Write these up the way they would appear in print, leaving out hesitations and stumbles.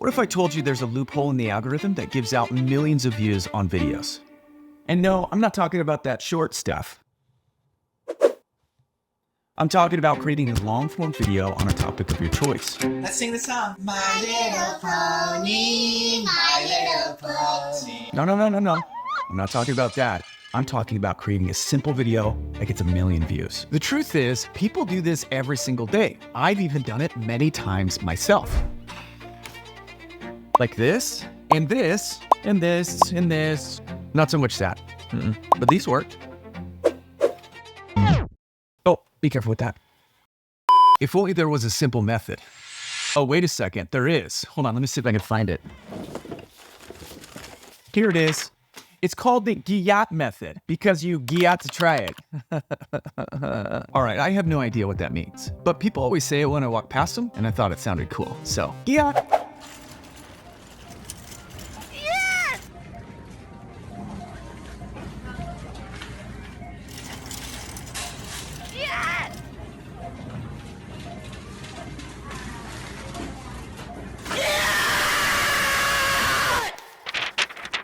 What if I told you there's a loophole in the algorithm that gives out millions of views on videos? And no, I'm not talking about that short stuff. I'm talking about creating a long-form video on a topic of your choice. Let's sing the song. My little pony, my little pony. No. I'm not talking about that. I'm talking about creating a simple video that gets 1 million views. The truth is, people do this every single day. I've even done it many times myself. Like this, and this, and this, and this. Not so much that, but these worked. Oh, be careful with that. If only there was a simple method. Oh, wait a second, there is. Hold on, let me see if I can find it. Here it is. It's called the GIAT method because you GIAT to try it. All right, I have no idea what that means, but people always say it when I walk past them, and I thought it sounded cool. So, GIAT.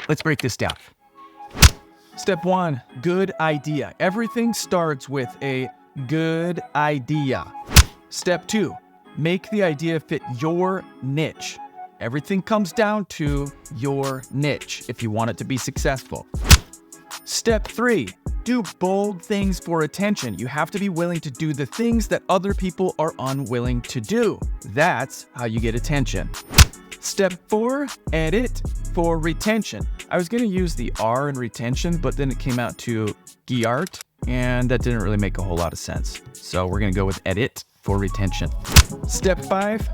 Let's break this down. Step 1, good idea. Everything starts with a good idea. Step 2, make the idea fit your niche. Everything comes down to your niche if you want it to be successful. Step 3, do bold things for attention. You have to be willing to do the things that other people are unwilling to do. That's how you get attention. Step 4, edit for retention. I was gonna use the R in retention, but then it came out to GIART, and that didn't really make a whole lot of sense. So we're gonna go with edit for retention. Step 5,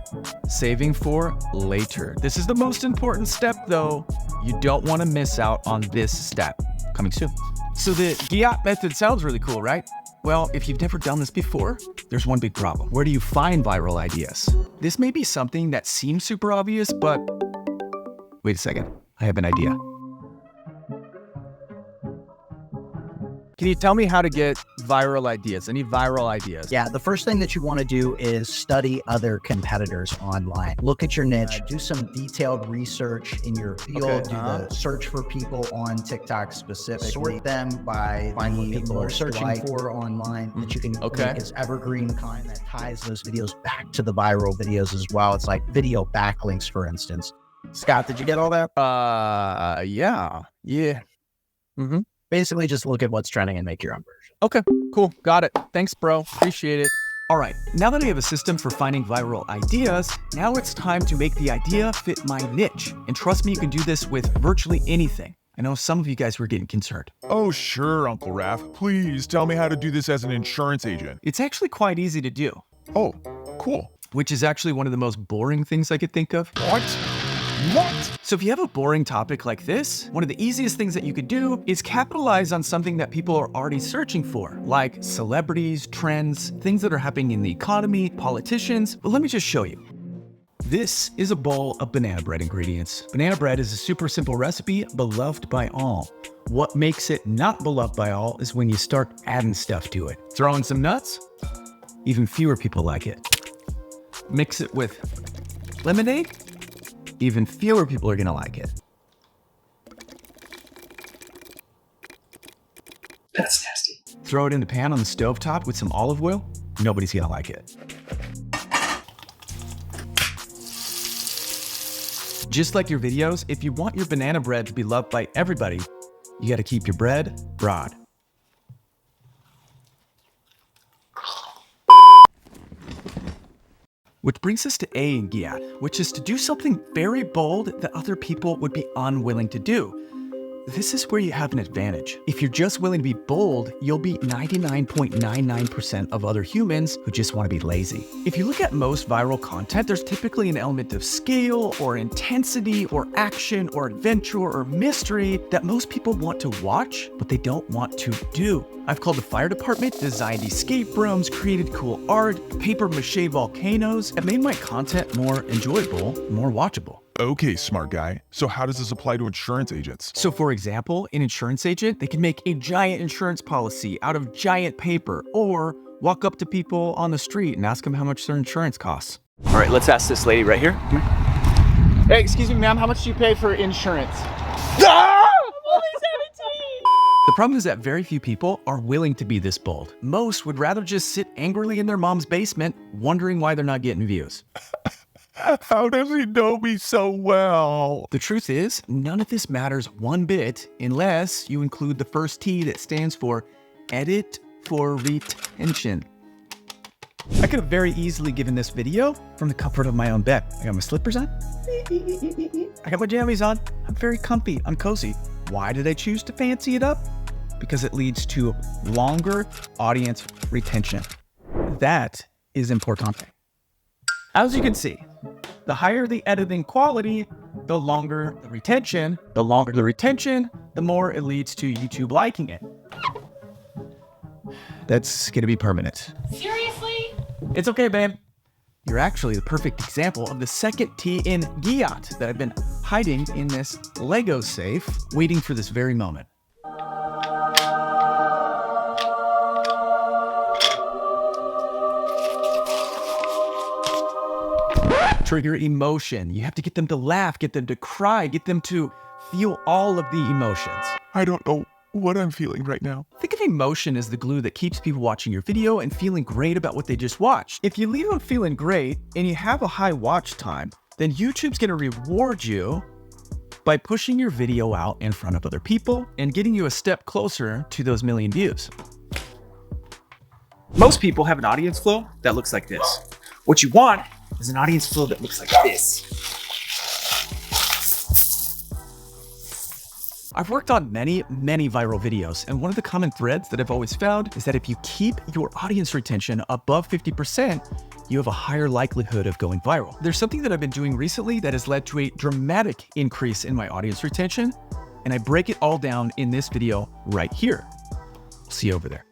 saving for later. This is the most important step though. You don't wanna miss out on this step. Coming soon. So the GIAT method sounds really cool, right? Well, if you've never done this before, there's one big problem. Where do you find viral ideas? This may be something that seems super obvious, but wait a second, I have an idea. Can you tell me how to get viral ideas? Any viral ideas? Yeah, the first thing that you want to do is study other competitors online. Look at your niche, do some detailed research in your field, do the search for people on TikTok specifically, sort them by finding what people are searching for online that you can make as evergreen content that ties those videos back to the viral videos as well. It's like video backlinks, for instance. Scott, did you get all that? Yeah. Basically, just look at what's trending and make your own version. Okay, cool. Got it. Thanks, bro. Appreciate it. All right, now that I have a system for finding viral ideas, now it's time to make the idea fit my niche. And trust me, you can do this with virtually anything. I know some of you guys were getting concerned. Oh, sure, Uncle Raph. Please tell me how to do this as an insurance agent. It's actually quite easy to do. Oh, cool. Which is actually one of the most boring things I could think of. What? So if you have a boring topic like this, one of the easiest things that you could do is capitalize on something that people are already searching for, like celebrities, trends, things that are happening in the economy, politicians. But let me just show you. This is a bowl of banana bread ingredients. Banana bread is a super simple recipe, beloved by all. What makes it not beloved by all is when you start adding stuff to it. Throw in some nuts, even fewer people like it. Mix it with lemonade, even fewer people are gonna like it. That's nasty. Throw it in the pan on the stovetop with some olive oil, nobody's gonna like it. Just like your videos, if you want your banana bread to be loved by everybody, you gotta keep your bread broad. Which brings us to A in GIAT, which is to do something very bold that other people would be unwilling to do. This is where you have an advantage. If you're just willing to be bold, you'll beat 99.99% of other humans who just want to be lazy. If you look at most viral content, there's typically an element of scale or intensity or action or adventure or mystery that most people want to watch, but they don't want to do. I've called the fire department, designed escape rooms, created cool art, paper mache volcanoes, and made my content more enjoyable, more watchable. Okay, smart guy. So how does this apply to insurance agents? So for example, an insurance agent, they can make a giant insurance policy out of giant paper, or walk up to people on the street and ask them how much their insurance costs. All right, let's ask this lady right here. Hey, excuse me, ma'am, how much do you pay for insurance? The problem is that very few people are willing to be this bold. Most would rather just sit angrily in their mom's basement, wondering why they're not getting views. How does he know me so well? The truth is, none of this matters one bit unless you include the first T that stands for edit for retention. I could have very easily given this video from the comfort of my own bed. I got my slippers on. I got my jammies on. I'm very comfy. I'm cozy. Why did I choose to fancy it up? Because it leads to longer audience retention. That is importante. As you can see, the higher the editing quality, the longer the retention. The longer the retention, the more it leads to YouTube liking it. That's gonna be permanent. Seriously? It's okay, babe. You're actually the perfect example of the second T in Giat that I've been hiding in this Lego safe, waiting for this very moment. Trigger emotion. You have to get them to laugh, get them to cry, get them to feel all of the emotions. I don't know what I'm feeling right now. Think of emotion as the glue that keeps people watching your video and feeling great about what they just watched. If you leave them feeling great and you have a high watch time, then YouTube's gonna reward you by pushing your video out in front of other people and getting you a step closer to those million views. Most people have an audience flow that looks like this. What you want is an audience flow that looks like this. I've worked on many viral videos, and one of the common threads that I've always found is that if you keep your audience retention above 50%, you have a higher likelihood of going viral. There's something that I've been doing recently that has led to a dramatic increase in my audience retention, and I break it all down in this video right here. See you over there.